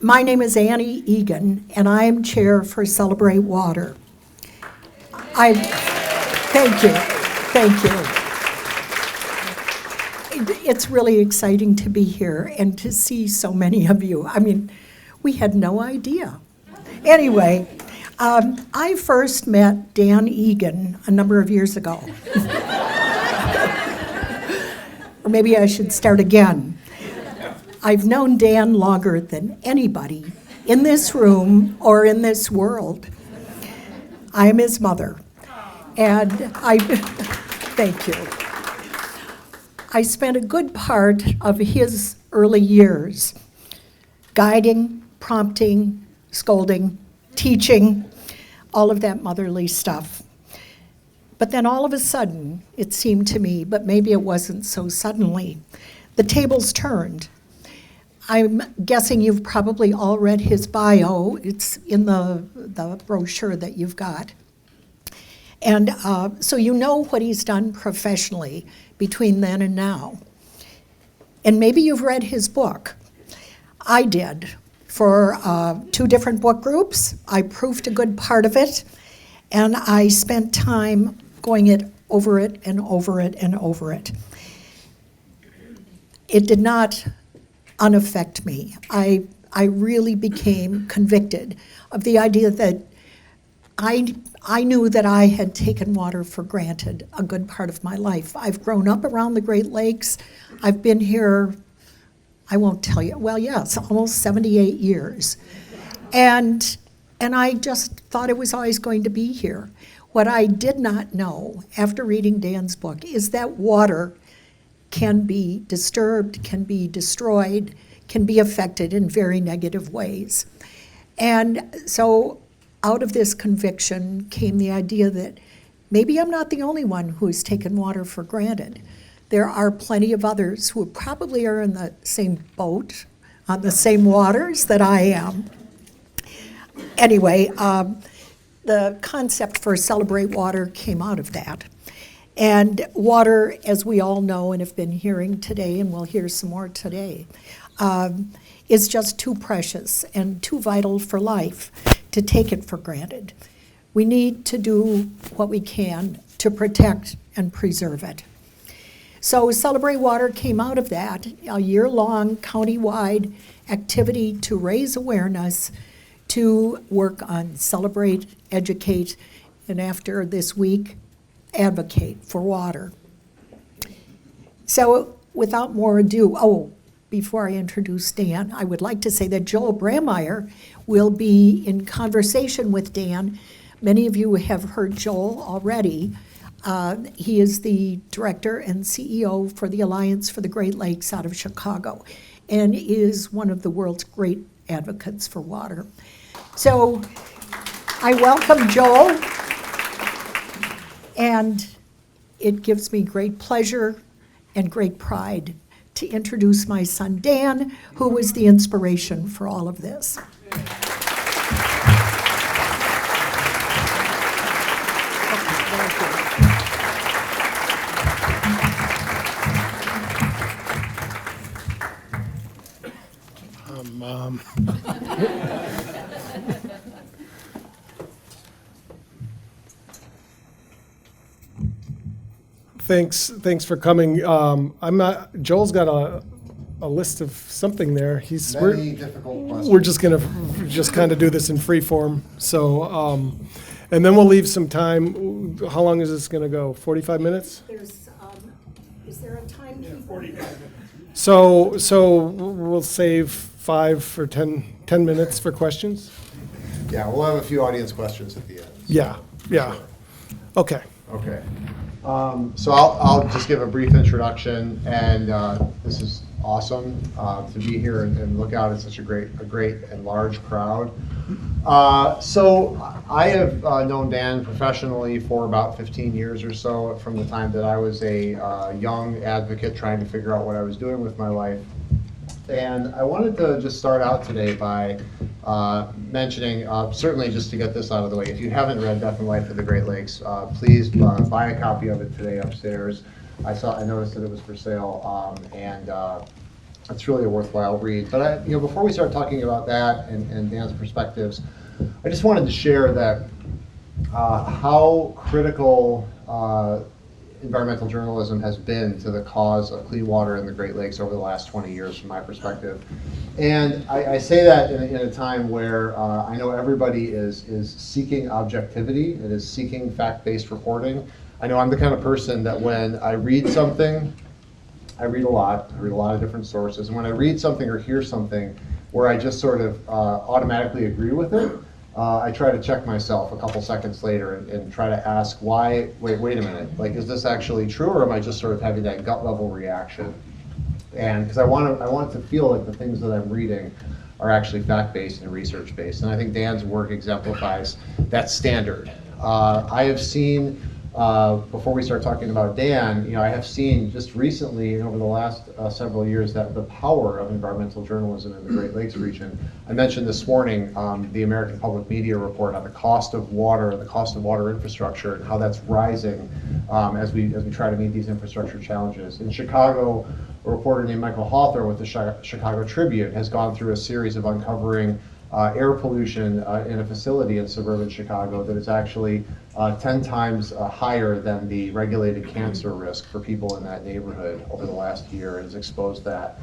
My name is Annie Egan, and I am chair for Celebrate Water. Thank you, thank you. It's really exciting to be here and to see so many of you. I mean, we had no idea. Anyway, I first met Dan Egan a number of years ago. Or maybe I should start again. I've known Dan longer than anybody in this room or in this world. I am his mother, and thank you. I spent a good part of his early years guiding, prompting, scolding, teaching, all of that motherly stuff. But then all of a sudden, it seemed to me, but maybe it wasn't so suddenly, the tables turned. I'm guessing you've probably all read his bio. It's in the brochure that you've got. And so you know what he's done professionally between then and now. And maybe you've read his book. I did for 2 different book groups. I proofed a good part of it, and I spent time going over it and over it and over it. It did not unaffect me. I really became convicted of the idea that I knew that I had taken water for granted a good part of my life. I've grown up around the Great Lakes. I've been here, I won't tell you, well, yes, almost 78 years. And I just thought it was always going to be here. What I did not know after reading Dan's book is that water can be disturbed, can be destroyed, can be affected in very negative ways. And so out of this conviction came the idea that maybe I'm not the only one who has taken water for granted. There are plenty of others who probably are in the same boat, on the same waters that I am. Anyway, the concept for Celebrate Water came out of that. And water, as we all know and have been hearing today, and we'll hear some more today, is just too precious and too vital for life to take it for granted. We need to do what we can to protect and preserve it. So Celebrate Water came out of that, a year-long county-wide activity to raise awareness, to work on celebrate, educate, and after this week, advocate for water. So without more ado, before I introduce Dan, I would like to say that Joel Brammeier will be in conversation with Dan. Many of you have heard Joel already. He is the director and CEO for the Alliance for the Great Lakes out of Chicago, and is one of the world's great advocates for water. So I welcome Joel, and it gives me great pleasure and great pride to introduce my son Dan, who was the inspiration for all of this. Thanks for coming. Joel's got a list of something there. Many difficult questions. We're just gonna kind of do this in free form. So, and then we'll leave some time. How long is this gonna go? 45 minutes? Is there a timekeeper? 45 minutes. So we'll save 5 or 10 minutes for questions? Yeah, we'll have a few audience questions at the end. Yeah. Sure. Okay. Okay. So I'll just give a brief introduction, and this is awesome to be here and look out at such a great and large crowd. So I have known Dan professionally for about 15 years or so, from the time that I was a young advocate trying to figure out what I was doing with my life. And I wanted to just start out today by mentioning, certainly just to get this out of the way, if you haven't read Death and Life of the Great Lakes, please buy a copy of it today upstairs. I noticed that it was for sale, and it's really a worthwhile read. But before we start talking about that and Dan's perspectives, I just wanted to share that how critical environmental journalism has been to the cause of clean water in the Great Lakes over the last 20 years from my perspective. And I say that in a time where I know everybody is seeking objectivity, it is seeking fact-based reporting. I know I'm the kind of person that when I read something, I read a lot of different sources, and when I read something or hear something where I just sort of automatically agree with it, I try to check myself a couple seconds later and try to ask why, wait a minute, like, is this actually true, or am I just sort of having that gut level reaction? And because I want to feel like the things that I'm reading are actually fact-based and research-based. And I think Dan's work exemplifies that standard. I have seen, before we start talking about Dan, I have seen just recently over the last several years that the power of environmental journalism in the Great Lakes region. I mentioned this morning the American Public Media report on the cost of water infrastructure, and how that's rising as we try to meet these infrastructure challenges. In Chicago, a reporter named Michael Hawthorne with the Chicago Tribune has gone through a series of uncovering air pollution in a facility in suburban Chicago that is actually 10 times higher than the regulated cancer risk for people in that neighborhood over the last year, and has exposed that.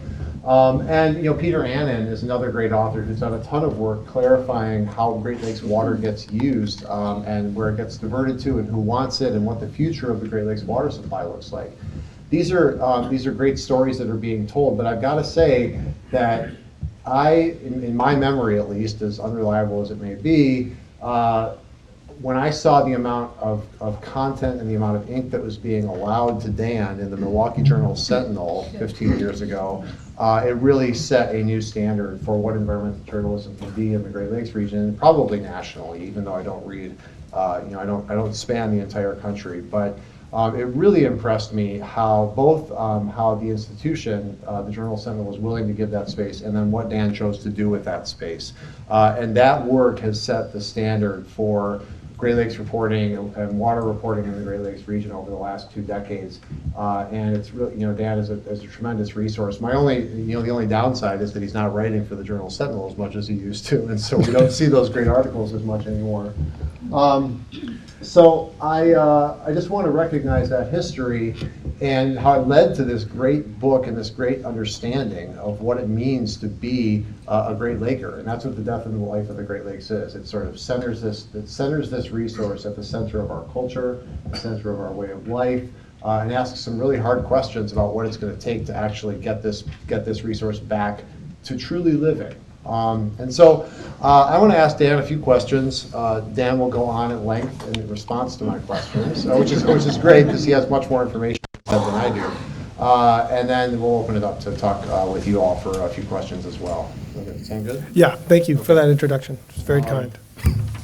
And Peter Annan is another great author who's done a ton of work clarifying how Great Lakes water gets used and where it gets diverted to and who wants it and what the future of the Great Lakes water supply looks like. These are great stories that are being told, but I've got to say that in my memory at least, as unreliable as it may be, when I saw the amount of content and the amount of ink that was being allowed to Dan in the Milwaukee Journal-Sentinel 15 years ago, it really set a new standard for what environmental journalism can be in the Great Lakes region, and probably nationally, even though I don't read, I don't span the entire country, but it really impressed me how both how the institution, the Journal-Sentinel, was willing to give that space, and then what Dan chose to do with that space. And that work has set the standard for Great Lakes reporting and water reporting in the Great Lakes region over the last 2 decades. And it's really, Dan is a tremendous resource. The only downside is that he's not writing for the Journal-Sentinel as much as he used to, and so we don't see those great articles as much anymore. So I just want to recognize that history and how it led to this great book and this great understanding of what it means to be a Great Laker, and that's what the Death and the Life of the Great Lakes is. It sort of centers this resource at the center of our culture, the center of our way of life, and asks some really hard questions about what it's going to take to actually get this resource back to truly living. And so I want to ask Dan a few questions. Dan will go on at length in response to my questions, which is great because he has much more information than I do. And then we'll open it up to talk with you all for a few questions as well. Okay, sound good? Yeah, thank you for that introduction. It's very kind.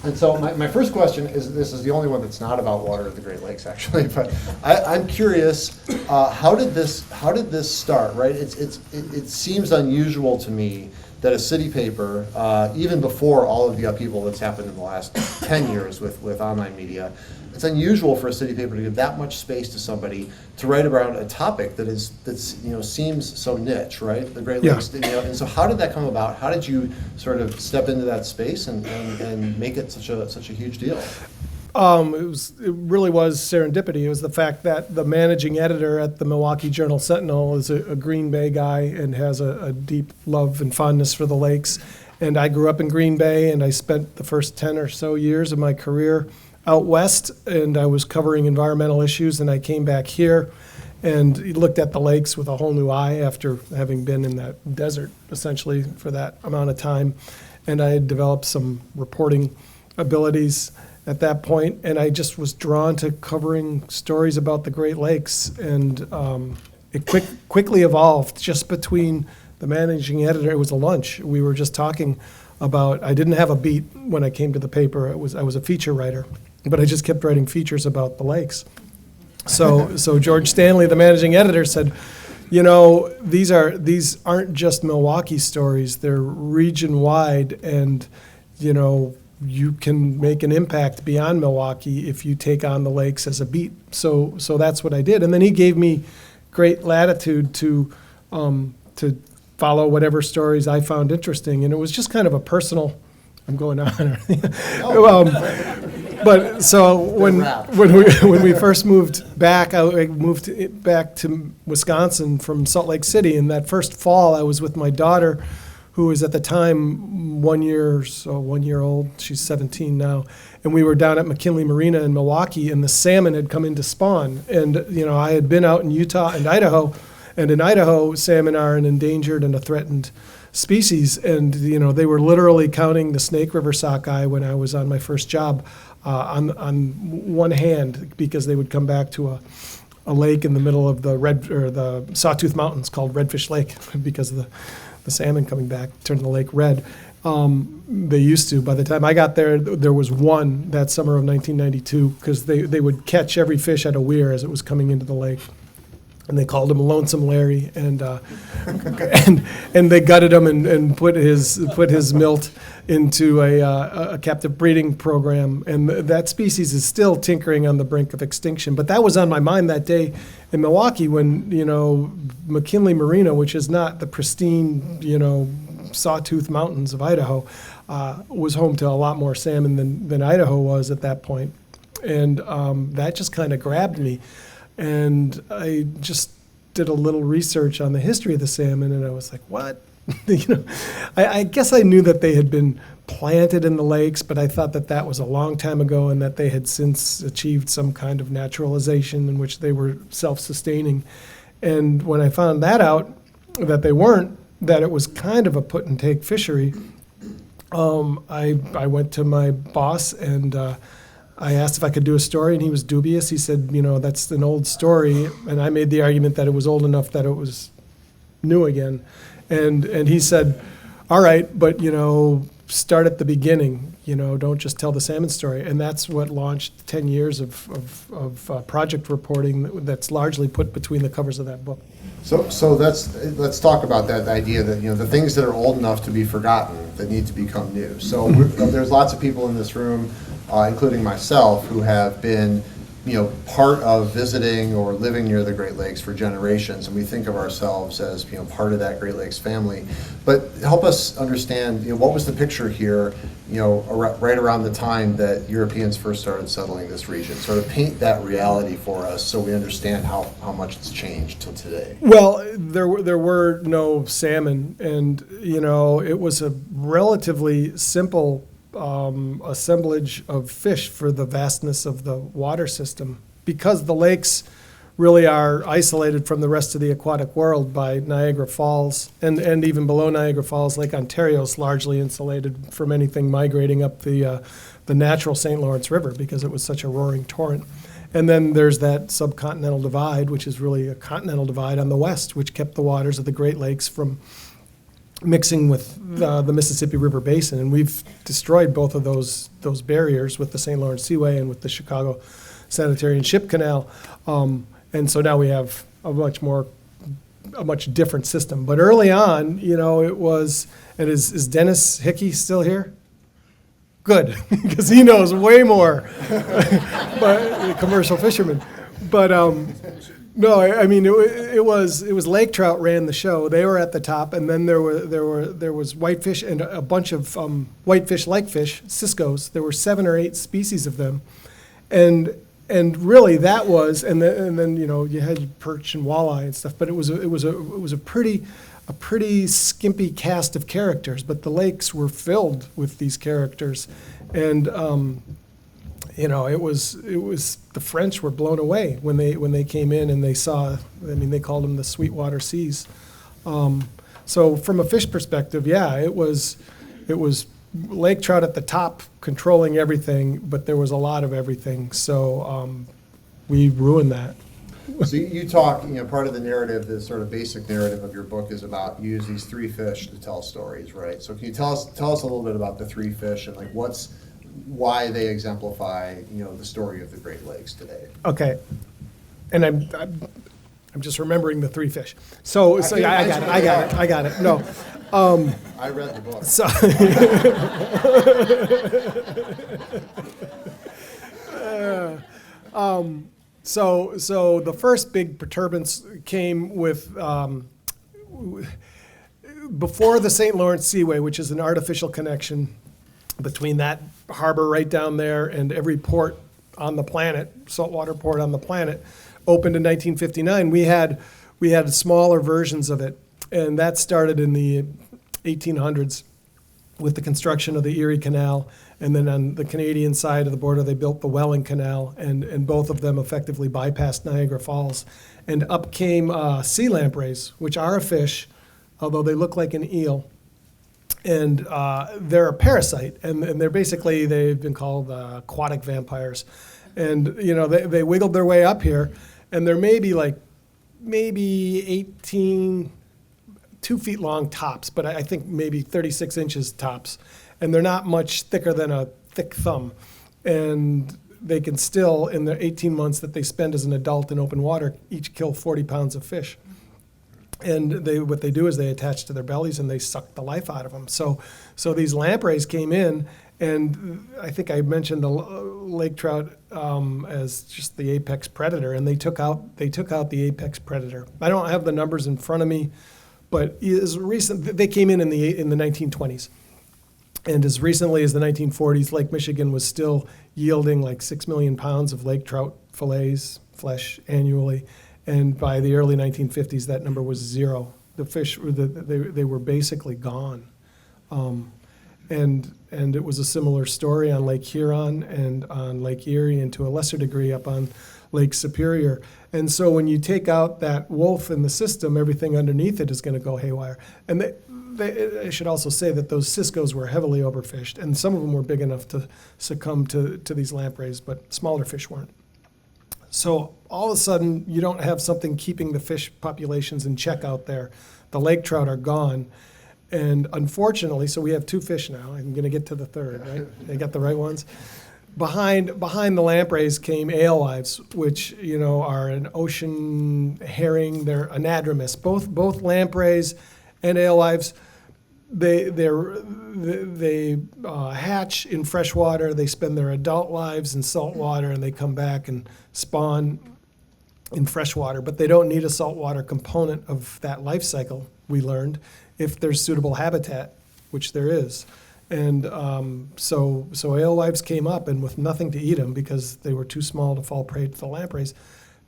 And so my first question is, this is the only one that's not about water at the Great Lakes, actually, but I'm curious, how did this start, right? It seems unusual to me that a city paper, even before all of the upheaval that's happened in the last 10 years with online media, it's unusual for a city paper to give that much space to somebody to write about a topic that's seems so niche, right? The Great Lakes, and so how did that come about? How did you sort of step into that space and make it such a huge deal? It really was serendipity. It was the fact that the managing editor at the Milwaukee Journal-Sentinel is a Green Bay guy and has a deep love and fondness for the lakes. And I grew up in Green Bay, and I spent the first 10 or so years of my career out west, and I was covering environmental issues, and I came back here and looked at the lakes with a whole new eye after having been in that desert, essentially, for that amount of time. And I had developed some reporting abilities at that point, and I just was drawn to covering stories about the Great Lakes, and it quickly evolved just between the managing editor. It was a lunch. We were just talking about, I didn't have a beat when I came to the paper. I was a feature writer, but I just kept writing features about the lakes. So George Stanley, the managing editor, said, these aren't just Milwaukee stories, they're region-wide, and you can make an impact beyond Milwaukee if you take on the lakes as a beat. So that's what I did. And then he gave me great latitude to follow whatever stories I found interesting. And it was just kind of a personal, I'm going on. But so when we first moved back, I moved back to Wisconsin from Salt Lake City. And that first fall, I was with my daughter, who was at the time 1 year old. She's 17 now. And we were down at McKinley Marina in Milwaukee, and the salmon had come in to spawn. And, I had been out in Utah and Idaho, and in Idaho, salmon are an endangered and a threatened species. And, they were literally counting the Snake River sockeye when I was on my first job on one hand, because they would come back to a lake in the middle of the Sawtooth Mountains called Redfish Lake because of the salmon coming back, turned the lake red. They used to. By the time I got there, there was one that summer of 1992, because they would catch every fish at a weir as it was coming into the lake. And they called him Lonesome Larry, and they gutted him and put his milt into a captive breeding program. And that species is still tinkering on the brink of extinction. But that was on my mind that day in Milwaukee when, McKinley Marina, which is not the pristine, Sawtooth Mountains of Idaho, was home to a lot more salmon than Idaho was at that point. And that just kind of grabbed me. And I just did a little research on the history of the salmon, and I was like, what? I guess I knew that they had been planted in the lakes, but I thought that was a long time ago, and that they had since achieved some kind of naturalization in which they were self-sustaining. And when I found that out, that they weren't, that it was kind of a put-and-take fishery, I went to my boss and I asked if I could do a story, and he was dubious. He said, that's an old story. And I made the argument that it was old enough that it was new again. And he said, all right, but, start at the beginning. Don't just tell the salmon story. And that's what launched 10 years of project reporting that's largely put between the covers of that book. So let's talk about that idea that, the things that are old enough to be forgotten, that need to become new. So there's lots of people in this room, including myself, who have been, part of visiting or living near the Great Lakes for generations, and we think of ourselves as, part of that Great Lakes family. But help us understand, what was the picture here, right around the time that Europeans first started settling this region? Sort of paint that reality for us so we understand how much it's changed till today. Well, there were no salmon, and, it was a relatively simple assemblage of fish for the vastness of the water system, because the lakes really are isolated from the rest of the aquatic world by Niagara Falls, and even below Niagara Falls, Lake Ontario is largely insulated from anything migrating up the natural St. Lawrence River, because it was such a roaring torrent. And then there's that subcontinental divide, which is really a continental divide on the west, which kept the waters of the Great Lakes from mixing with the Mississippi River Basin, and we've destroyed both of those barriers with the St. Lawrence Seaway and with the Chicago Sanitary and Ship Canal, and so now we have a much different system. But early on, it was. And is Dennis Hickey still here? Good, because he knows way more, but commercial fisherman. But no, I mean it was lake trout ran the show. They were at the top, and then there was whitefish and a bunch of whitefish like fish, ciscos. There were 7 or 8 species of them, and really that was and then you had perch and walleye and stuff. But it was a pretty skimpy cast of characters. But the lakes were filled with these characters, and it was the French were blown away when they came in and they saw. I mean, they called them the Sweetwater Seas. So from a fish perspective, yeah, it was lake trout at the top controlling everything, but there was a lot of everything. So we ruined that. So you talk, part of the narrative, the sort of basic narrative of your book is about you use these 3 fish to tell stories, right? So can you tell us a little bit about the 3 fish and why they exemplify, the story of the Great Lakes today? Okay, and I'm just remembering the 3 fish. So I got it. No, I read the book. So the first big perturbance came with before the St. Lawrence Seaway, which is an artificial connection between that harbor right down there and every port on the planet, saltwater port on the planet, opened in 1959, we had smaller versions of it. And that started in the 1800s with the construction of the Erie Canal. And then on the Canadian side of the border, they built the Welland Canal, and both of them effectively bypassed Niagara Falls. And up came sea lampreys, which are a fish, although they look like an eel. And they're a parasite, and they've been called aquatic vampires. And, they wiggled their way up here, and they're maybe 2 feet long tops, but I think maybe 36 inches tops. And they're not much thicker than a thick thumb. And they can still, in the 18 months that they spend as an adult in open water, each kill 40 pounds of fish. And what they do is they attach to their bellies and they suck the life out of them. So these lampreys came in, and I think I mentioned the lake trout as just the apex predator, and they took out the apex predator. I don't have the numbers in front of me, but they came in the 1920s. And as recently as the 1940s, Lake Michigan was still yielding like 6 million pounds of lake trout fillets, flesh annually. And by the early 1950s, that number was 0. The fish, they were basically gone. And it was a similar story on Lake Huron and on Lake Erie, and to a lesser degree up on Lake Superior. And so when you take out that wolf in the system, everything underneath it is going to go haywire. And I should also say that those ciscos were heavily overfished, and some of them were big enough to succumb to these lampreys, but smaller fish weren't. So all of a sudden, you don't have something keeping the fish populations in check out there. The lake trout are gone. And unfortunately, so we have 2 fish now. I'm going to get to the third, right? They got the right ones. Behind the lampreys came alewives, which are an ocean herring. They're anadromous. Both lampreys and alewives, they hatch in fresh water. They spend their adult lives in salt water, and they come back and spawn in fresh water. But they don't need a saltwater component of that life cycle, we learned, if there's suitable habitat, which there is. And so alewives came up, and with nothing to eat them because they were too small to fall prey to the lampreys,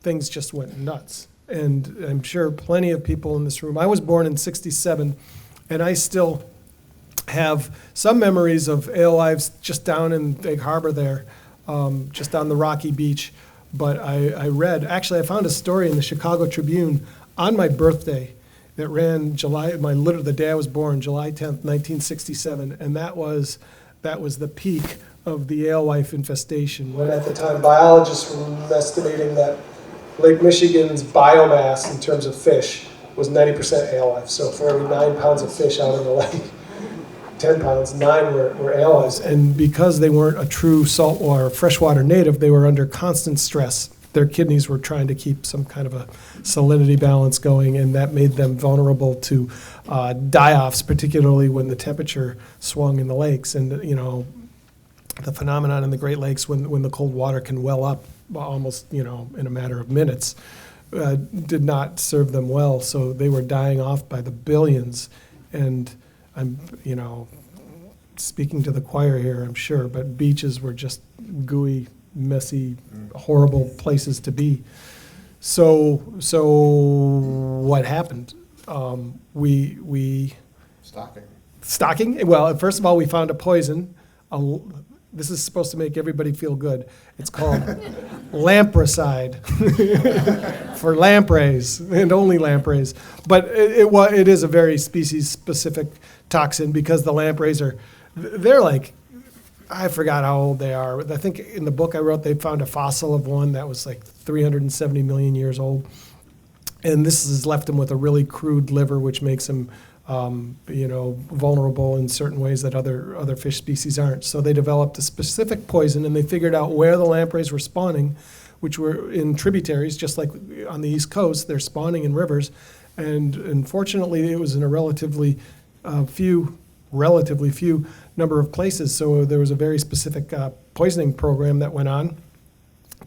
things just went nuts. And I'm sure plenty of people in this room, I was born in '67, and I still have some memories of alewives just down in Big Harbor there, just on the rocky beach. But I found a story in the Chicago Tribune on my birthday that ran the day I was born, July 10th, 1967, and that was the peak of the alewife infestation. When at the time biologists were estimating that Lake Michigan's biomass in terms of fish was 90% alewife. So for every 9 pounds of fish out of the lake, 10 pounds, 9 were alewives. And because they weren't a true saltwater, freshwater native, they were under constant stress. Their kidneys were trying to keep some kind of a salinity balance going, and that made them vulnerable to die-offs, particularly when the temperature swung in the lakes. And, the phenomenon in the Great Lakes when the cold water can well up almost, in a matter of minutes, did not serve them well. So they were dying off by the billions. And I'm, speaking to the choir here, I'm sure, but beaches were just gooey, messy, horrible places to be. So what happened? We Stocking? Well, first of all, we found a poison. This is supposed to make everybody feel good. It's called lampricide for lampreys, and only lampreys. But it is a very species-specific toxin because the lampreys they're like, I forgot how old they are. I think in the book I wrote, they found a fossil of one that was like 370 million years old. And this has left them with a really crude liver, which makes them vulnerable in certain ways that other fish species aren't. So they developed a specific poison, and they figured out where the lampreys were spawning, which were in tributaries, just like on the East Coast. They're spawning in rivers, and unfortunately, it was in a relatively few number of places. So there was a very specific poisoning program that went on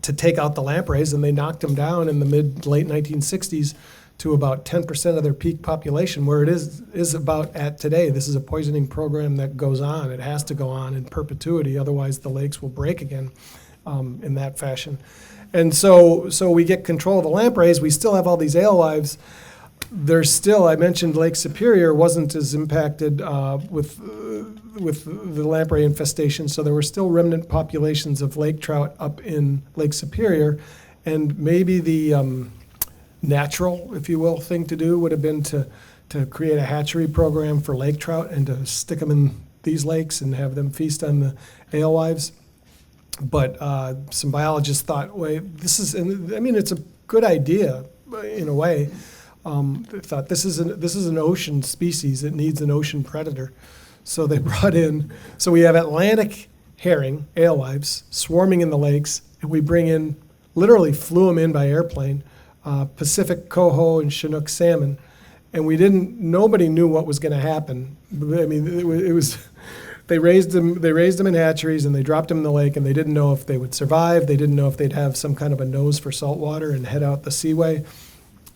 to take out the lampreys, and they knocked them down in the late 1960s to about 10% of their peak population, where it is about at today. This is a poisoning program that goes on. It has to go on in perpetuity, otherwise the lakes will break again in that fashion. And so we get control of the lampreys. We still have all these alewives. There's still, I mentioned Lake Superior wasn't as impacted with the lamprey infestation, so there were still remnant populations of lake trout up in Lake Superior, and maybe the natural, if you will, thing to do would have been to create a hatchery program for lake trout and to stick them in these lakes and have them feast on the alewives. But some biologists thought, wait, it's a good idea in a way. They thought this is an ocean species. It needs an ocean predator. So they brought in, so we have Atlantic herring, alewives, swarming in the lakes, and we bring in, literally flew them in by airplane, Pacific coho and Chinook salmon. And nobody knew what was going to happen. I mean, it was, they raised them in hatcheries and they dropped them in the lake, and they didn't know if they would survive. They didn't know if they'd have some kind of a nose for salt water and head out the seaway.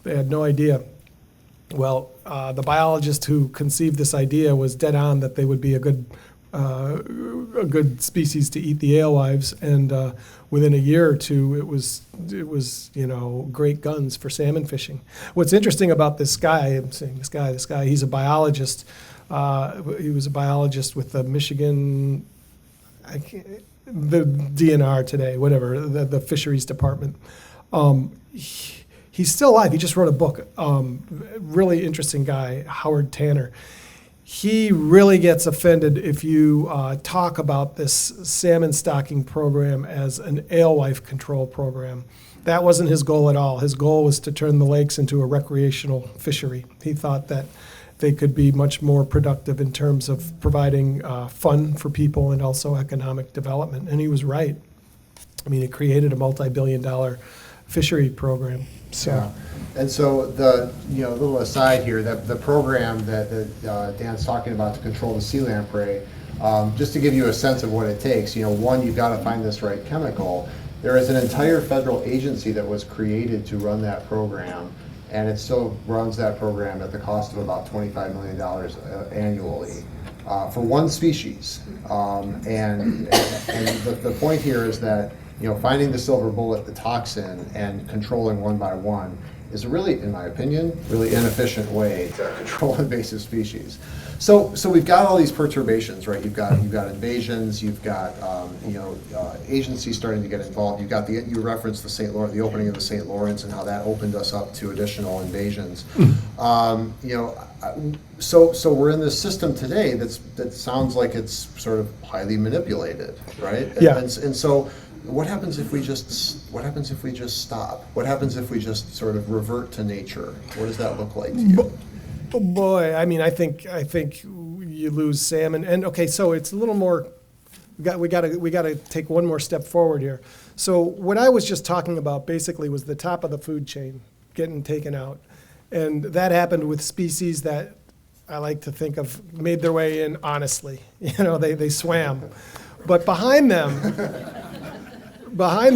They had no idea. Well, the biologist who conceived this idea was dead on that they would be a good species to eat the alewives, and within a year or two, it was great guns for salmon fishing. What's interesting about this guy, I'm saying this guy, he's a biologist. He was a biologist with the Michigan, the DNR today, whatever, the fisheries department. He's still alive. He just wrote a book. Really interesting guy, Howard Tanner. He really gets offended if you talk about this salmon stocking program as an alewife control program. That wasn't his goal at all. His goal was to turn the lakes into a recreational fishery. He thought that they could be much more productive in terms of providing fun for people and also economic development. And he was right. I mean, it created a multi-billion-dollar fishery program. So. Yeah. And so the little aside here, that the program that Dan's talking about to control the sea lamprey, just to give you a sense of what it takes, one, you've got to find this right chemical. There is an entire federal agency that was created to run that program, and it still runs that program at the cost of about $25 million annually for one species. And the point here is that finding the silver bullet, the toxin, and controlling one by one is a really, in my opinion, really inefficient way to control invasive species. So we've got all these perturbations, right? You've got invasions, you've got agencies starting to get involved. You referenced the opening of the St. Lawrence and how that opened us up to additional invasions. So we're in this system today that sounds like it's sort of highly manipulated, right? Yeah. And so what happens if we just stop? What happens if we just sort of revert to nature? What does that look like to you? Oh boy, I mean, I think you lose salmon. And okay, so it's a little more. We got to take one more step forward here. So what I was just talking about basically was the top of the food chain getting taken out, and that happened with species that I like to think of made their way in honestly. They swam, but behind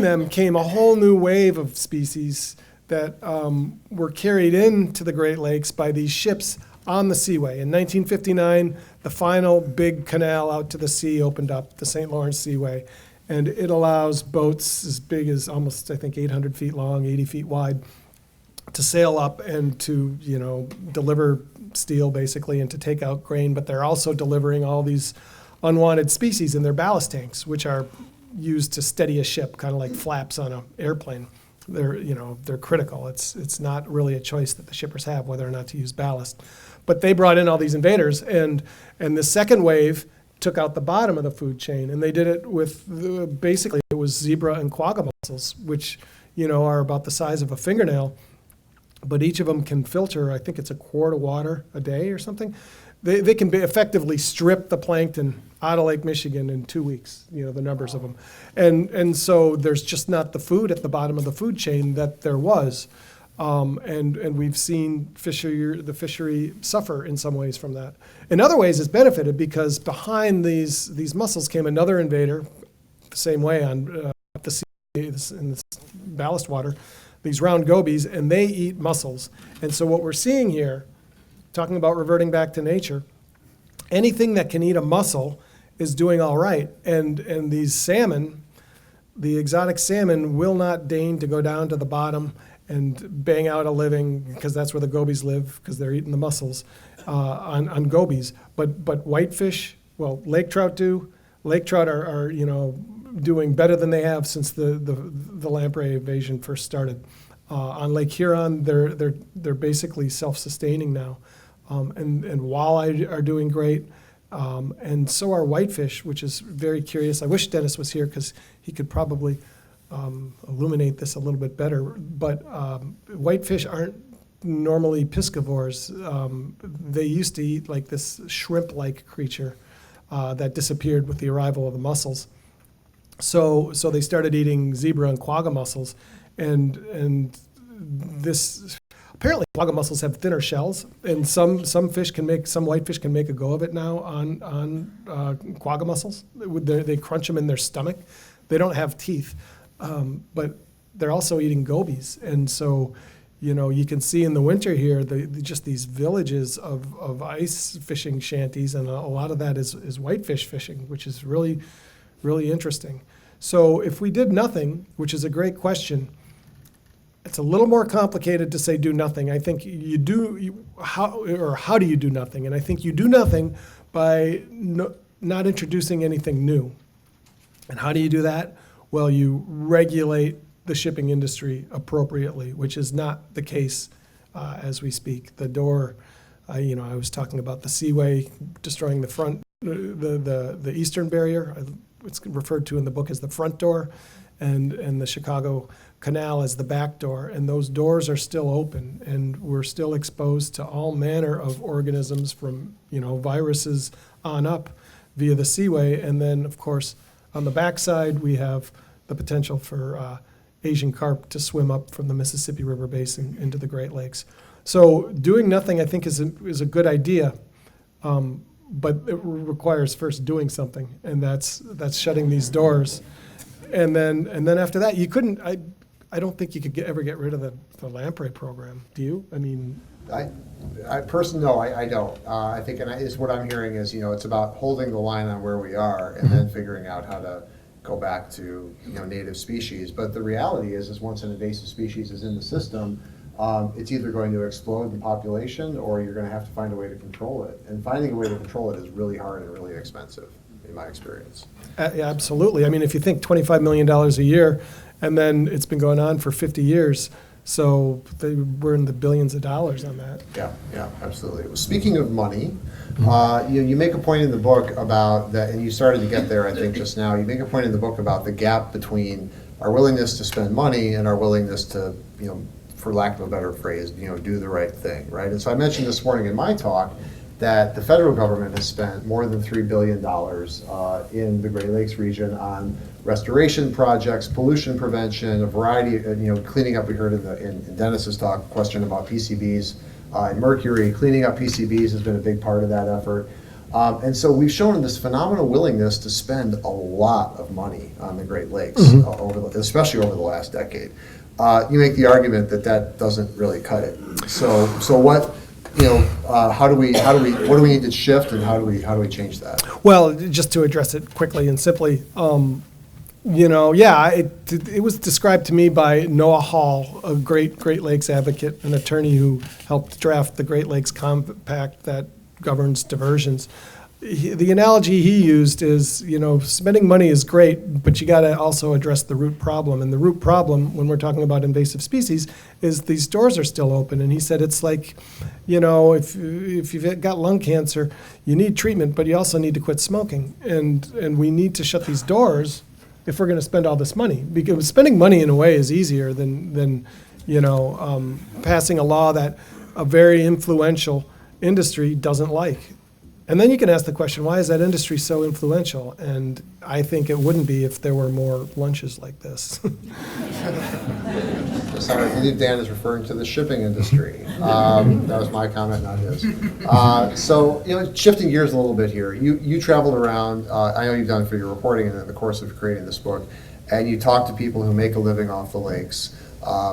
them came a whole new wave of species that were carried into the Great Lakes by these ships on the seaway. In 1959, the final big canal out to the sea opened up, the St. Lawrence Seaway, and it allows boats as big as almost, I think, 800 feet long, 80 feet wide, to sail up and to, deliver steel basically and to take out grain, but they're also delivering all these unwanted species in their ballast tanks, which are used to steady a ship, kind of like flaps on an airplane. They're critical. It's not really a choice that the shippers have whether or not to use ballast. But they brought in all these invaders, and the second wave took out the bottom of the food chain, and they did it with basically it was zebra and quagga mussels, which are about the size of a fingernail, but each of them can filter, I think it's a quart of water a day or something. They can effectively strip the plankton out of Lake Michigan in 2 weeks, the numbers of them. And so there's just not the food at the bottom of the food chain that there was. And we've seen the fishery suffer in some ways from that. In other ways, it's benefited because behind these mussels came another invader, the same way on up the sea in this ballast water, these round gobies, and they eat mussels. And so what we're seeing here, talking about reverting back to nature, anything that can eat a mussel is doing all right. And these salmon, the exotic salmon, will not deign to go down to the bottom and bang out a living, because that's where the gobies live, because they're eating the mussels on gobies. But whitefish, well, lake trout do. Lake trout are doing better than they have since the lamprey invasion first started. On Lake Huron, they're basically self-sustaining now, and walleye are doing great, and so are whitefish, which is very curious. I wish Dennis was here because he could probably illuminate this a little bit better. But whitefish aren't normally piscivores. They used to eat like this shrimp-like creature that disappeared with the arrival of the mussels. So they started eating zebra and quagga mussels, and this apparently quagga mussels have thinner shells, and some whitefish can make a go of it now on quagga mussels. They crunch them in their stomach. They don't have teeth, but they're also eating gobies, and so you can see in the winter here just these villages of ice fishing shanties, and a lot of that is whitefish fishing, which is really, really interesting. So if we did nothing, which is a great question, it's a little more complicated to say do nothing. I think how do you do nothing? And I think you do nothing by not introducing anything new. And how do you do that? Well, you regulate the shipping industry appropriately, which is not the case as we speak. The door, I was talking about the seaway destroying the front, the eastern barrier. It's referred to in the book as the front door, and the Chicago Canal as the back door. And those doors are still open, and we're still exposed to all manner of organisms from viruses on up via the seaway. And then, of course, on the backside, we have the potential for Asian carp to swim up from the Mississippi River Basin into the Great Lakes. So doing nothing, I think, is a good idea, but it requires first doing something, and that's shutting these doors. And then after that, you couldn't. I don't think you could ever get rid of the lamprey program. Do you? I mean, I personally, no, I don't. I think, and is what I'm hearing is, it's about holding the line on where we are, and then figuring out how to go back to native species. But the reality is once an invasive species is in the system, it's either going to explode in population, or you're going to have to find a way to control it. And finding a way to control it is really hard and really expensive, in my experience. Yeah, absolutely. I mean, if you think $25 million a year, and then it's been going on for 50 years, so we're in the billions of dollars on that. Yeah, absolutely. Well, speaking of money, you make a point in the book about that, and you started to get there, I think, just now. You make a point in the book about the gap between our willingness to spend money and our willingness to, for lack of a better phrase, do the right thing, right? And so I mentioned this morning in my talk that the federal government has spent more than $3 billion in the Great Lakes region on restoration projects, pollution prevention, a variety of, cleaning up. We heard in Dennis's talk, question about PCBs and mercury. Cleaning up PCBs has been a big part of that effort. And so we've shown this phenomenal willingness to spend a lot of money on the Great Lakes, especially over the last decade. You make the argument that doesn't really cut it. So what? What do we need to shift, and how do we change that? Well, just to address it quickly and simply, it was described to me by Noah Hall, a Great Lakes advocate, an attorney who helped draft the Great Lakes Compact that governs diversions. The analogy he used is, spending money is great, but you got to also address the root problem. And the root problem, when we're talking about invasive species, is these doors are still open. And he said it's like, if you've got lung cancer, you need treatment, but you also need to quit smoking. And we need to shut these doors if we're going to spend all this money. Because spending money in a way is easier than passing a law that a very influential industry doesn't like. And then you can ask the question, why is that industry so influential? And I think it wouldn't be if there were more lunches like this. Sorry, I believe Dan is referring to the shipping industry. That was my comment, not his. So, shifting gears a little bit here. You traveled around, I know you've done for your reporting and in the course of creating this book, and you talked to people who make a living off the lakes.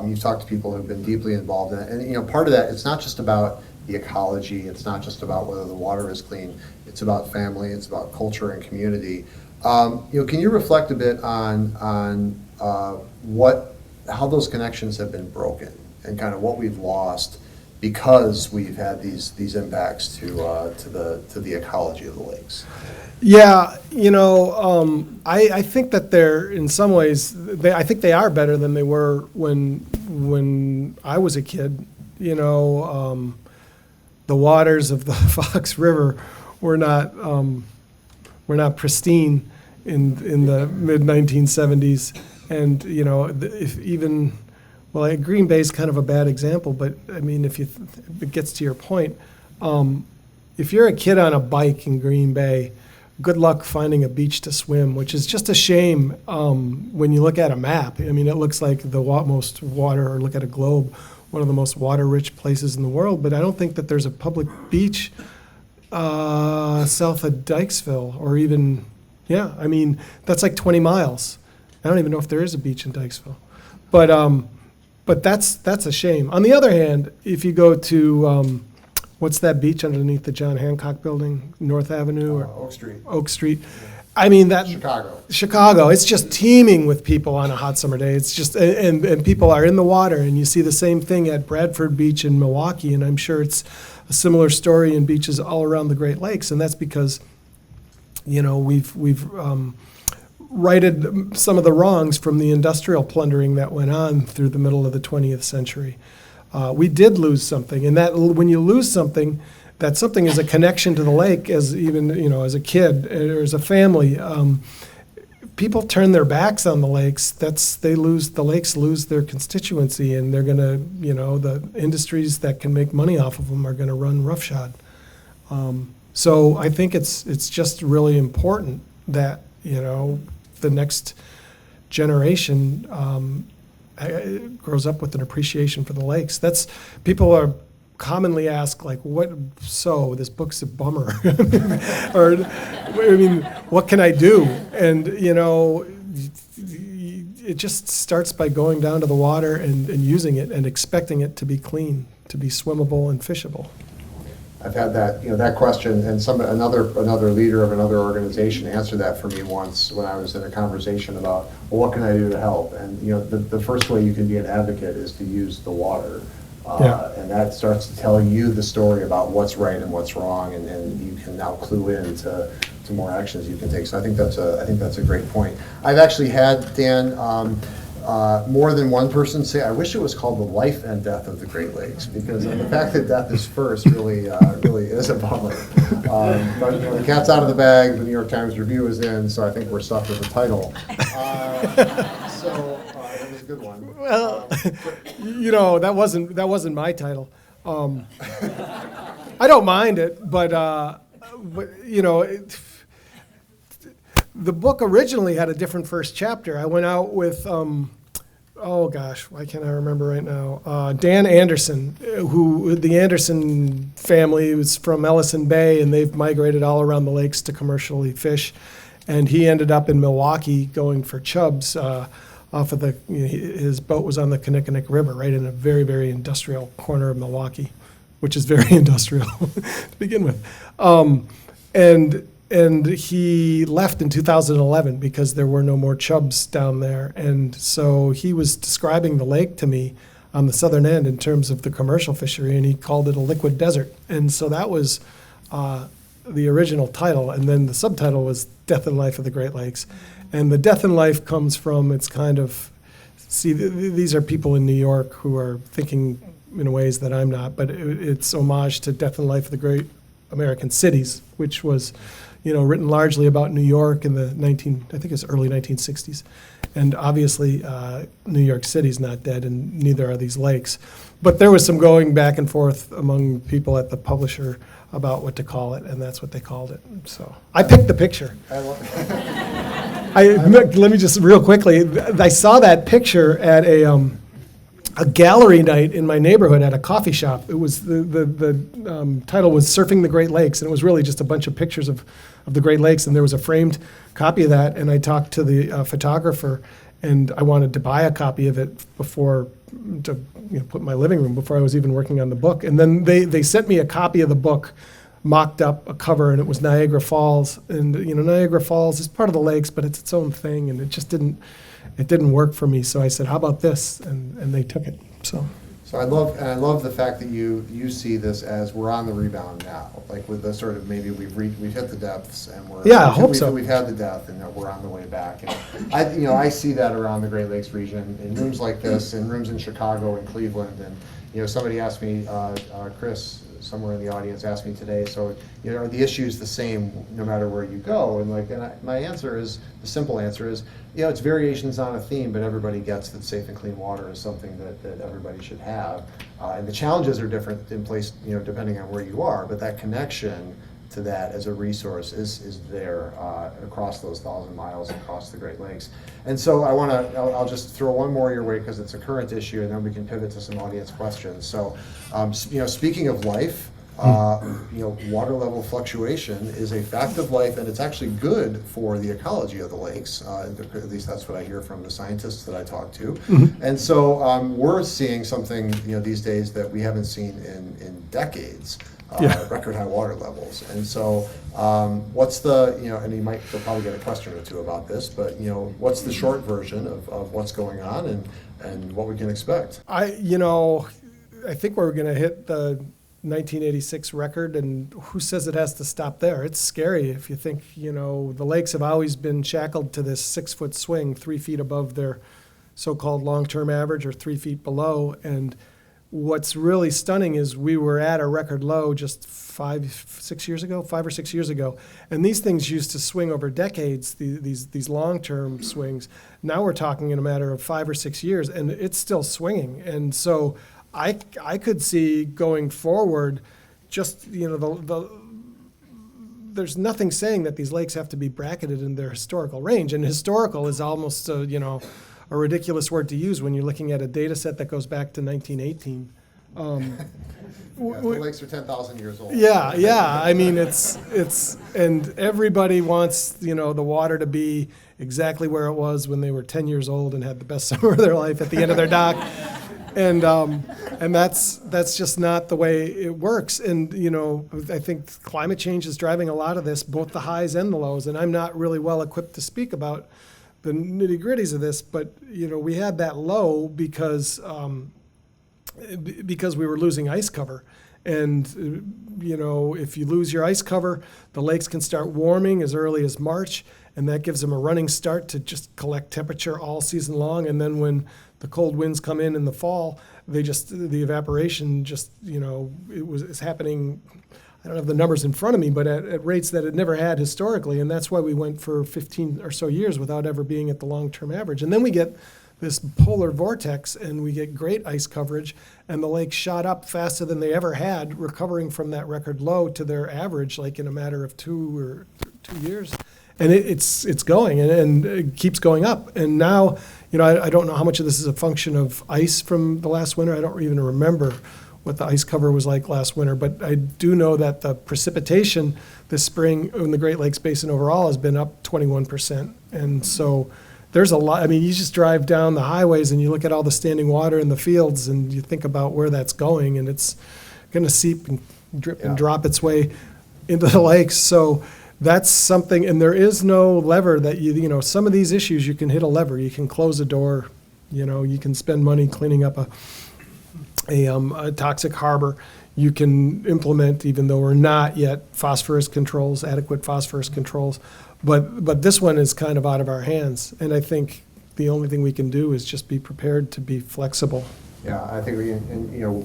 You've talked to people who've been deeply involved in it. And, part of that, it's not just about the ecology, it's not just about whether the water is clean, it's about family, it's about culture and community. Can you reflect a bit on how those connections have been broken and kind of what we've lost because we've had these impacts to the ecology of the lakes? Yeah, I think that they're, in some ways, I think they are better than they were when I was a kid. The waters of the Fox River were not pristine in the mid 1970s, and if even. Well, Green Bay is kind of a bad example, but I mean, if it gets to your point, if you're a kid on a bike in Green Bay, good luck finding a beach to swim, which is just a shame when you look at a map. I mean, it looks like the most water, or look at a globe, one of the most water-rich places in the world, but I don't think that there's a public beach south of Dykesville, or even, I mean, that's like 20 miles. I don't even know if there is a beach in Dykesville. But that's a shame. On the other hand, if you go to, what's that beach underneath the John Hancock Building, North Avenue? Or Oak Street. Oak Street. I mean, Chicago, it's just teeming with people on a hot summer day. It's just, and people are in the water, and you see the same thing at Bradford Beach in Milwaukee, and I'm sure it's a similar story in beaches all around the Great Lakes, and that's because, we've righted some of the wrongs from the industrial plundering that went on through the middle of the 20th century. We did lose something, and that when you lose something, that something is a connection to the lake. As even as a kid or as a family, people turn their backs on the lakes. The lakes lose their constituency, and they're gonna the industries that can make money off of them are gonna run roughshod. So I think it's just really important that the next generation grows up with an appreciation for the lakes. People are commonly ask, like, this book's a bummer. Or, I mean, what can I do? And, it just starts by going down to the water and using it and expecting it to be clean, to be swimmable and fishable. I've had that question, and another leader of another organization answered that for me once when I was in a conversation about, well, what can I do to help? And the first way you can be an advocate is to use the water, and that starts to tell you the story about what's right and what's wrong, and you can now clue in to more actions you can take. So I think that's a great point. I've actually had, Dan, more than one person say, I wish it was called The Life and Death of the Great Lakes, because the fact that death is first really is a bummer. But the cat's out of the bag, the New York Times review is in, so I think we're stuck with the title. So it was a good one. Well, that wasn't my title. I don't mind it, but the book originally had a different first chapter. I went out with, why can't I remember right now? Dan Anderson, who the Anderson family was from Ellison Bay, and they've migrated all around the lakes to commercially fish. And he ended up in Milwaukee going for chubs off of his boat was on the Kinnickinnick River, right in a very, very industrial corner of Milwaukee, which is very industrial to begin with. And he left in 2011 because there were no more chubs down there. And so he was describing the lake to me on the southern end in terms of the commercial fishery, and he called it a liquid desert. And so that was the original title. And then the subtitle was Death and Life of the Great Lakes. And the death and life comes from, these are people in New York who are thinking in ways that I'm not, but it's homage to Death and Life of the Great American Cities, which was written largely about New York in the early 1960s. And obviously, New York City's not dead, and neither are these lakes. But there was some going back and forth among people at the publisher about what to call it, and that's what they called it. So I picked the picture. Let me just real quickly, I saw that picture at a gallery night in my neighborhood at a coffee shop. It was the title was Surfing the Great Lakes, and it was really just a bunch of pictures of the Great Lakes, and there was a framed copy of that, and I talked to the photographer, and I wanted to buy a copy of it before put in my living room before I was even working on the book. And then they sent me a copy of the book, mocked up, a cover, and it was Niagara Falls. And Niagara Falls is part of the lakes, but it's its own thing, and it just didn't work for me. So I said, how about this? And they took it. So I love the fact that you see this as we're on the rebound now, like with the sort of maybe we've hit the depths and I hope so. We've had the depth and that we're on the way back. And I see that around the Great Lakes region in rooms like this, in rooms in Chicago and Cleveland. And somebody asked me, Chris, somewhere in the audience asked me today, so are the issues the same no matter where you go? And my answer is, the simple answer is, it's variations on a theme, but everybody gets that safe and clean water is something that everybody should have. And the challenges are different in place, depending on where you are, but that connection to that as a resource is there across those 1,000 miles across the Great Lakes. And so I'll just throw one more your way because it's a current issue, and then we can pivot to some audience questions. So, speaking of life, water level fluctuation is a fact of life, and it's actually good for the ecology of the lakes. At least that's what I hear from the scientists that I talk to. Mm-hmm. And so we're seeing something these days that we haven't seen in decades. Record high water levels. And so what's the, and you'll probably get a question or two about this, but what's the short version of what's going on and what we can expect? I think we're going to hit the 1986 record, and who says it has to stop there? It's scary if you think, the lakes have always been shackled to this 6-foot swing, 3 feet above their so-called long-term average or 3 feet below. And what's really stunning is we were at a record low just 5 or 6 years ago, and these things used to swing over decades, these long-term swings. Now we're talking in a matter of 5 or 6 years, and it's still swinging. And so I could see going forward, just there's nothing saying that these lakes have to be bracketed in their historical range, and historical is almost a ridiculous word to use when you're looking at a data set that goes back to 1918. The lakes are 10,000 years old. Yeah. I mean, it's and everybody wants, the water to be exactly where it was when they were 10 years old and had the best summer of their life at the end of their dock. And that's just not the way it works. And, I think climate change is driving a lot of this, both the highs and the lows. And I'm not really well equipped to speak about the nitty-gritties of this, but we had that low because we were losing ice cover, and if you lose your ice cover, the lakes can start warming as early as March, and that gives them a running start to just collect temperature all season long. And then when the cold winds come in the fall, the evaporation it's happening. I don't have the numbers in front of me, but at rates that it never had historically, and that's why we went for 15 or so years without ever being at the long-term average. And then we get this polar vortex, and we get great ice coverage, and the lakes shot up faster than they ever had, recovering from that record low to their average, like in a matter of 2 years. And it's going, and it keeps going up. And now, I don't know how much of this is a function of ice from the last winter. I don't even remember what the ice cover was like last winter, but I do know that the precipitation this spring in the Great Lakes Basin overall has been up 21%. And so there's a lot. I mean, you just drive down the highways and you look at all the standing water in the fields and you think about where that's going, and it's going to seep and drip and drop its way into the lakes. So that's something, and there is no lever that some of these issues you can hit a lever. You can close a door, you can spend money cleaning up a toxic harbor. You can implement, even though we're not yet, adequate phosphorus controls. But this one is kind of out of our hands. And I think the only thing we can do is just be prepared to be flexible. Yeah, I think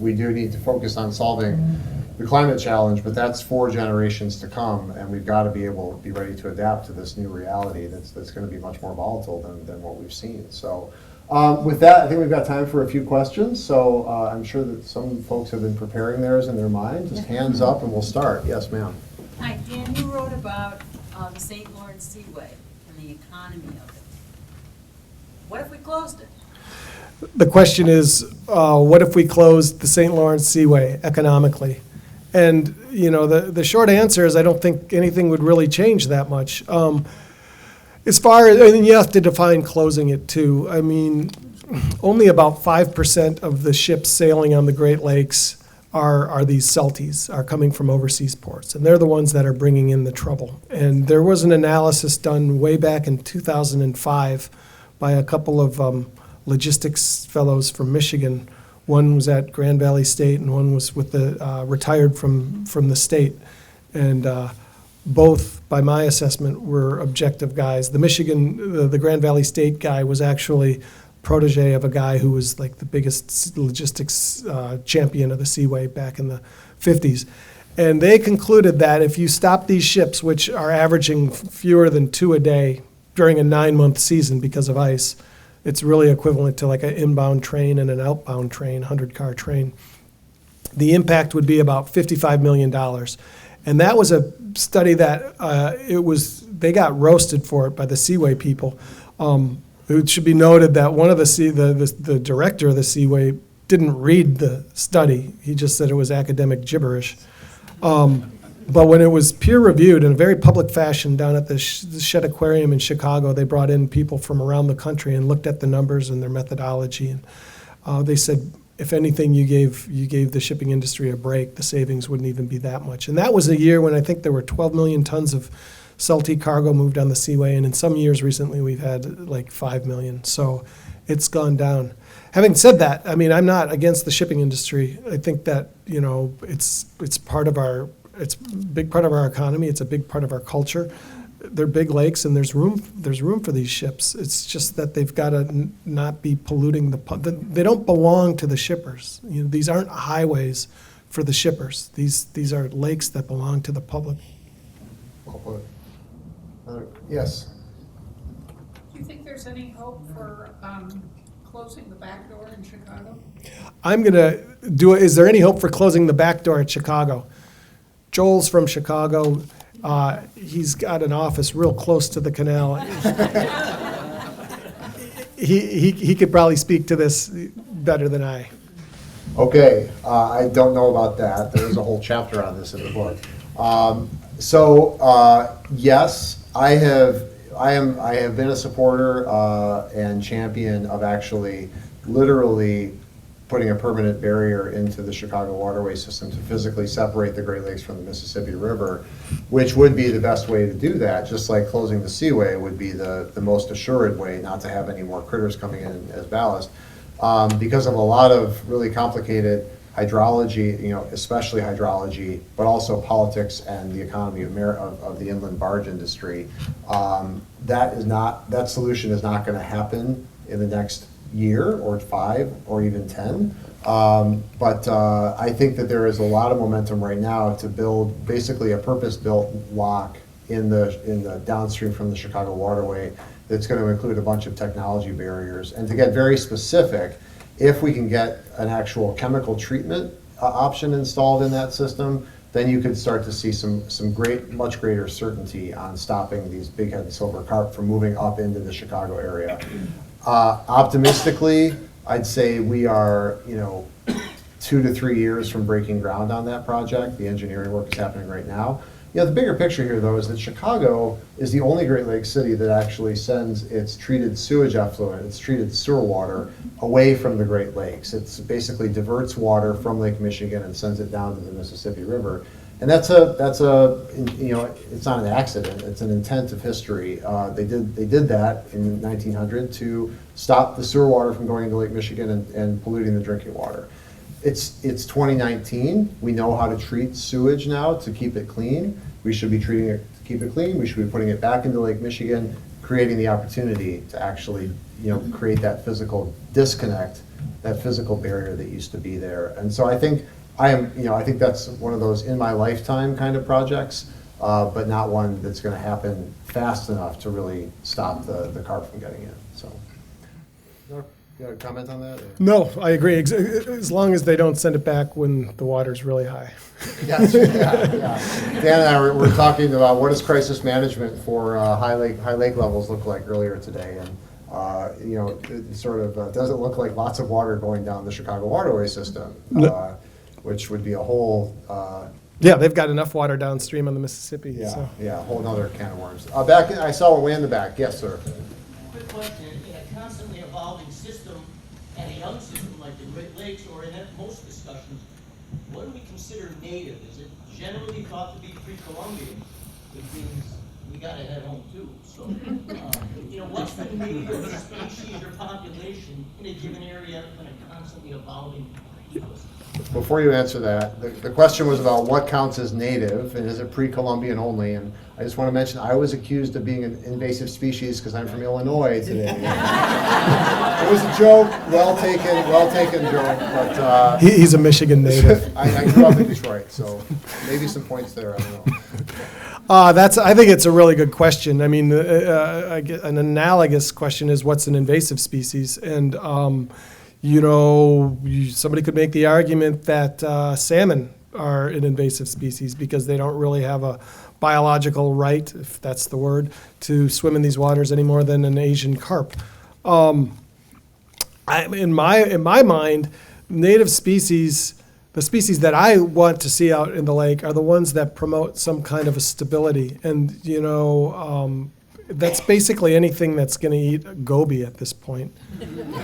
we do need to focus on solving the climate challenge, but that's 4 generations to come, and we've got to be ready to adapt to this new reality that's going to be much more volatile than what we've seen. So with that, I think we've got time for a few questions. So I'm sure that some folks have been preparing theirs in their mind. Just hands up and we'll start. Yes, ma'am. Hi, Dan, you wrote about the St. Lawrence Seaway and the economy of it. What if we closed it? The question is, what if we closed the St. Lawrence Seaway economically? And, the short answer is I don't think anything would really change that much. As far as, and you have to define closing it too. I mean, only about 5% of the ships sailing on the Great Lakes are these Celties, are coming from overseas ports, and they're the ones that are bringing in the trouble. And there was an analysis done way back in 2005 by a couple of logistics fellows from Michigan. One was at Grand Valley State, and one was with the retired from the state. And both, by my assessment, were objective guys. The Michigan, the Grand Valley State guy was actually protege of a guy who was like the biggest logistics champion of the Seaway back in the 50s. And they concluded that if you stop these ships, which are averaging fewer than 2 a day during a 9-month season because of ice, it's really equivalent to like an inbound train and an outbound train, 100-car train. The impact would be about $55 million. And that was a study that they got roasted for it by the Seaway people. It should be noted that one of the director of the Seaway didn't read the study. He just said it was academic gibberish. But when it was peer-reviewed in a very public fashion down at the Shed Aquarium in Chicago, they brought in people from around the country and looked at the numbers and their methodology. And they said, if anything, you gave the shipping industry a break. The savings wouldn't even be that much. And that was a year when I think there were 12 million tons of Celtic cargo moved on the Seaway, and in some years recently we've had like 5 million. So it's gone down. Having said that, I mean, I'm not against the shipping industry. I think that, it's a big part of our economy. It's a big part of our culture. They're big lakes, and there's room for these ships. It's just that they've got to not be polluting they don't belong to the shippers. These aren't highways for the shippers. These are lakes that belong to the public. Well put. Yes. Do you think there's any hope for closing the back door in Chicago? I'm going to is there any hope for closing the back door at Chicago? Joel's from Chicago. He's got an office real close to the canal. He could probably speak to this better than I. Okay, I don't know about that. There's a whole chapter on this in the book. Yes, I have been a supporter and champion of actually literally putting a permanent barrier into the Chicago waterway system to physically separate the Great Lakes from the Mississippi River, which would be the best way to do that, just like closing the Seaway would be the most assured way not to have any more critters coming in as ballast. Because of a lot of really complicated hydrology, especially hydrology, but also politics and the economy of the inland barge industry, that solution is not going to happen in the next year or 5 or even 10. But I think that there is a lot of momentum right now to build basically a purpose-built lock in the downstream from the Chicago waterway that's going to include a bunch of technology barriers. And to get very specific, if we can get an actual chemical treatment option installed in that system, then you could start to see some much greater certainty on stopping these big-headed silver carp from moving up into the Chicago area. Optimistically, I'd say we are, 2 to 3 years from breaking ground on that project. The engineering work is happening right now. The bigger picture here, though, is that Chicago is the only Great Lakes city that actually sends its treated sewage effluent, its treated sewer water, away from the Great Lakes. It's basically diverts water from Lake Michigan and sends it down to the Mississippi River. And it's not an accident. It's an intent of history. They did that in 1900 to stop the sewer water from going into Lake Michigan and polluting the drinking water. It's 2019. We know how to treat sewage now to keep it clean. We should be treating it to keep it clean. We should be putting it back into Lake Michigan, creating the opportunity to actually, create that physical disconnect, that physical barrier that used to be there. And so I think I think that's one of those in my lifetime kind of projects, but not one that's going to happen fast enough to really stop the carp from getting in. So. You got a comment on that? Or? No, I agree. As long as they don't send it back when the water's really high. Yes, yeah. Dan and I were talking about what does crisis management for high lake levels look like earlier today, and it sort of doesn't look like lots of water going down the Chicago waterway system, which would be a whole. Yeah, they've got enough water downstream on the Mississippi. Yeah, so. Yeah, a whole other can of worms. I saw one way in the back. Yes, sir. Quick question. In a constantly evolving system, at a young system like the Great Lakes, or in most discussions, what do we consider native? Is it generally thought to be pre-Columbian, which means we gotta head home too? So, what's the native species or population in a given area in a constantly evolving ecosystem? Before you answer that, the question was about what counts as native, and is it pre-Columbian only? And I just want to mention, I was accused of being an invasive species because I'm from Illinois today. It was a joke, well taken joke, but He's a Michigan native. I grew up in Detroit, so maybe some points there, I don't know. I think it's a really good question. I mean, an analogous question is what's an invasive species? And, somebody could make the argument that salmon are an invasive species because they don't really have a biological right, if that's the word, to swim in these waters any more than an Asian carp. In my mind, native species, the species that I want to see out in the lake are the ones that promote some kind of a stability. And, that's basically anything that's going to eat goby at this point. And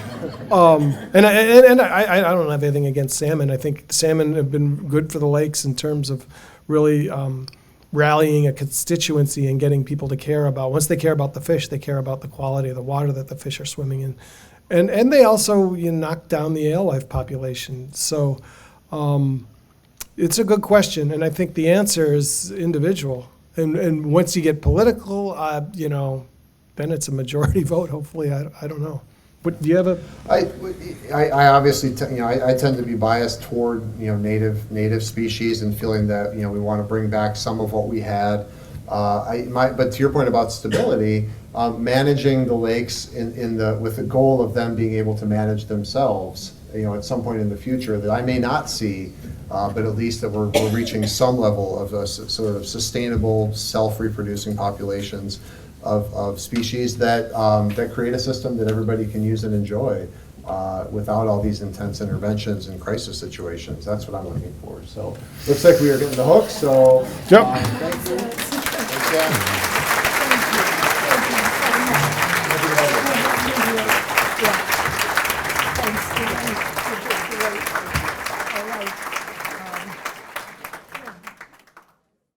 I don't have anything against salmon. I think salmon have been good for the lakes in terms of really rallying a constituency and getting people to care about. Once they care about the fish, they care about the quality of the water that the fish are swimming in. And they also knock down the alewife population. So it's a good question, and I think the answer is individual. And once you get political, then it's a majority vote. Hopefully, I don't know. But do you have a? I obviously I tend to be biased toward native species and feeling that we want to bring back some of what we had. But to your point about stability, managing the lakes with the goal of them being able to manage themselves, at some point in the future that I may not see, but at least that we're reaching some level of a sort of sustainable, self-reproducing populations of species that create a system that everybody can use and enjoy without all these intense interventions and crisis situations. That's what I'm looking for. So looks like we are getting the hook. So Yep. thank you. Thanks, Dan.